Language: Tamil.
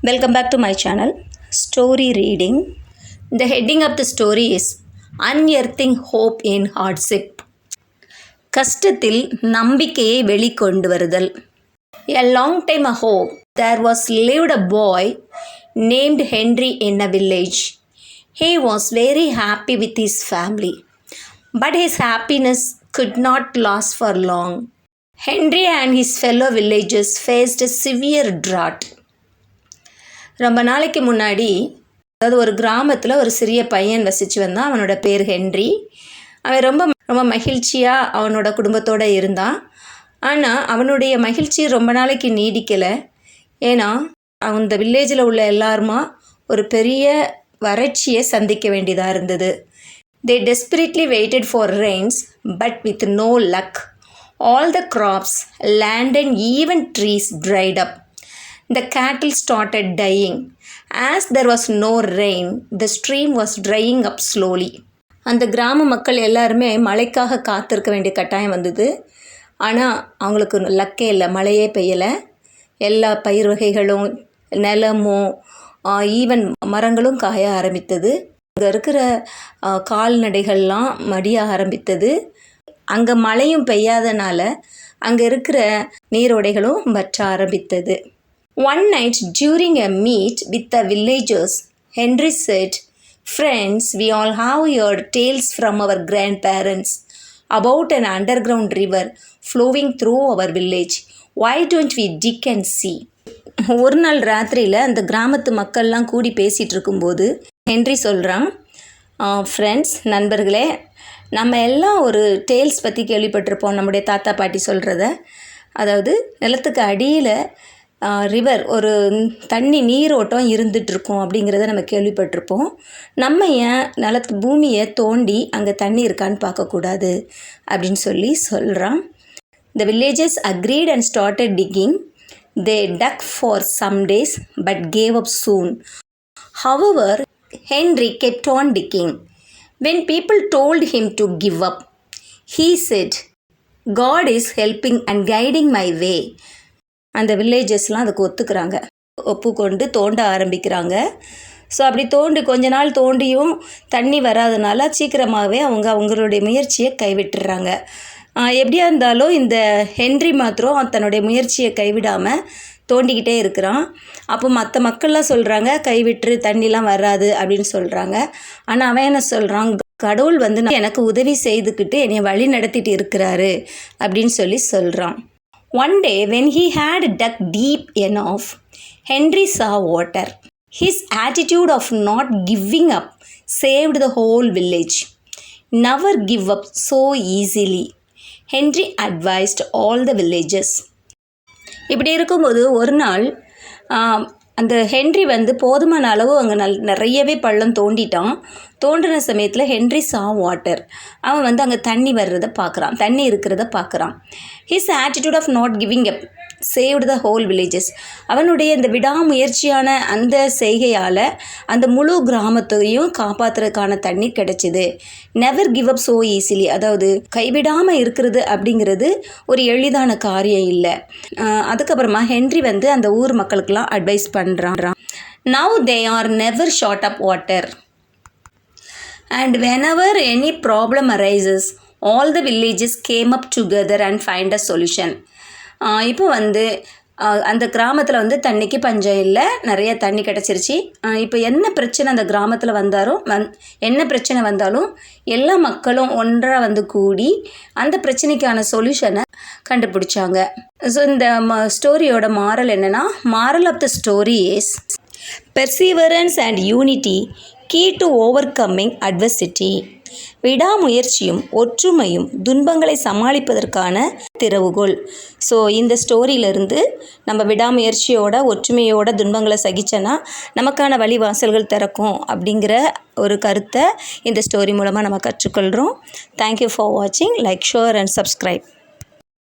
Welcome back to my channel, Story Reading. The heading of the story is Unearthing Hope in Hardship. கஷ்டத்தில் நம்பிக்கையை வெளிக்கொண்டு வருதல். A long time ago, there was lived a boy named Henry in a village. He was very happy with his family, but his happiness could not last for long. Henry and his fellow villagers faced a severe drought. ரொம்ப நாளைக்கு முன்னாடி, அதாவது ஒரு கிராமத்தில் ஒரு சிறிய பையன் வசித்து வந்தான். அவனோட பேர் ஹென்றி. அவன் ரொம்ப மகிழ்ச்சியாக அவனோட குடும்பத்தோடு இருந்தான். ஆனால் அவனுடைய மகிழ்ச்சி ரொம்ப நாளைக்கு நீடிக்கலை. ஏன்னா அந்த வில்லேஜில் உள்ள எல்லாருமா ஒரு பெரிய வறட்சியை சந்திக்க வேண்டியதாக இருந்தது. They desperately waited for rains, but with no luck. All the crops, land and even trees dried up. The cattle started dying. As there was no rain, the stream was drying up slowly. அந்த கிராம மக்கள் எல்லாருமே மழைக்காக காத்திருக்க வேண்டிய கட்டாயம் வந்தது. ஆனால் அவங்களுக்கு லக்கே இல்லை, மழையே பெய்யலை. எல்லா பயிர் வகைகளும் நிலமும் ஈவன் மரங்களும் காய ஆரம்பித்தது. அங்கே இருக்கிற கால்நடைகள்லாம் மடிய ஆரம்பித்தது. அங்கே மழையும் பெய்யாதனால அங்கே இருக்கிற நீரோடைகளும் வற்ற ஆரம்பித்தது. One night during a meet with the villagers, Henry said, "Friends, we all have heard tales from our grandparents about an underground river flowing through our village. Why don't we dig and see?" ஒரு நாள் ராத்திரியில் அந்த கிராமத்து மக்கள்லாம் கூடி பேசிகிட்டு இருக்கும்போது ஹென்றி சொல்கிறான், ஃப்ரெண்ட்ஸ், நண்பர்களே, நம்ம எல்லாம் ஒரு டேல்ஸ் பற்றி கேள்விப்பட்டிருப்போம். நம்முடைய தாத்தா பாட்டி சொல்கிறத, அதாவது நிலத்துக்கு அடியில் ரிவர், ஒரு தண்ணி நீரோட்டம் இருந்துகிட்ருக்கோம் அப்படிங்கிறத நம்ம கேள்விப்பட்டிருப்போம். நம்ம ஏன் பூமியை தோண்டி அங்கே தண்ணி இருக்கான்னு பார்க்கக்கூடாது அப்படின்னு சொல்கிறான். The villagers agreed and started digging. They dug for some days but gave up soon. However, Henry kept on digging. When people told him to give up, he said, "God is helping and guiding my way." அந்த வில்லேஜஸ்லாம் அதுக்கு ஒப்புக்கொண்டு தோண்ட ஆரம்பிக்கிறாங்க. ஸோ அப்படி கொஞ்ச நாள் தோண்டியும் தண்ணி வராதனால சீக்கிரமாகவே அவங்களுடைய முயற்சியை கைவிட்டுறாங்க. எப்படியா இருந்தாலும் இந்த ஹென்றி மாத்திரம் தன்னுடைய முயற்சியை கைவிடாமல் தோண்டிக்கிட்டே இருக்கிறான். அப்போ மற்ற மக்கள்லாம் சொல்கிறாங்க, கைவிட்டு தண்ணிலாம் வராது அப்படின்னு சொல்கிறாங்க. ஆனால் அவன் என்ன சொல்கிறான், கடவுள் எனக்கு உதவி செய்துக்கிட்டு என்னை வழி நடத்திட்டு இருக்கிறாரு அப்படின்னு சொல்கிறான். One day, when he had dug deep enough, Henry saw water. His attitude of not giving up saved the whole village. Never give up so easily, Henry advised all the villagers. இப்படி இருக்கும்போது ஒரு நாள் அந்த ஹென்றி போதுமான அளவு அங்கே நிறையவே பள்ளம் தோண்டின சமயத்தில் ஹென்றி சா வாட்டர். அவன் அங்கே தண்ணி இருக்கிறத பார்க்குறான். His attitude of not giving up saved the whole villages. அவனுடைய இந்த விடாமுயற்சியான அந்த செய்கையால் அந்த முழு கிராமத்தையும் காப்பாற்றுறதுக்கான தண்ணீர் கிடைச்சிது. Never give up so easily, அதாவது கைவிடாமல் இருக்கிறது அப்படிங்கிறது ஒரு எளிதான காரியம் இல்லை. அதுக்கப்புறமா ஹென்றி அந்த ஊர் மக்களுக்கெல்லாம் அட்வைஸ் பண்ணுறான். Now they are never short of water. And whenever any problem arises, all the villages came up together and find a solution. இப்போ அந்த கிராமத்தில் தண்ணிக்கு பஞ்சம் இல்லை, நிறைய தண்ணி கிடச்சிருச்சு. இப்போ என்ன பிரச்சனை அந்த கிராமத்தில் என்ன பிரச்சனை வந்தாலும் எல்லா மக்களும் ஒன்றாக கூடி அந்த பிரச்சனைக்கான சொல்யூஷனை கண்டுபிடிச்சாங்க. ஸோ இந்த ஸ்டோரியோட மாரல் என்னென்னா, moral of the story is perseverance and unity key to overcoming adversity. விடாமுயற்சியும் ஒற்றுமையும் துன்பங்களை சமாளிப்பதற்கான திறவுகோல். ஸோ இந்த ஸ்டோரியிலிருந்து நம்ம விடாமுயற்சியோட ஒற்றுமையோட துன்பங்களை சகிச்சோன்னா நமக்கான வழிவாசல்கள் திறக்கும் அப்படிங்கிற ஒரு கருத்தை இந்த ஸ்டோரி மூலமாக நம்ம கற்றுக்கொள்கிறோம். தேங்க்யூ ஃபார் வாட்சிங். Like, share and subscribe.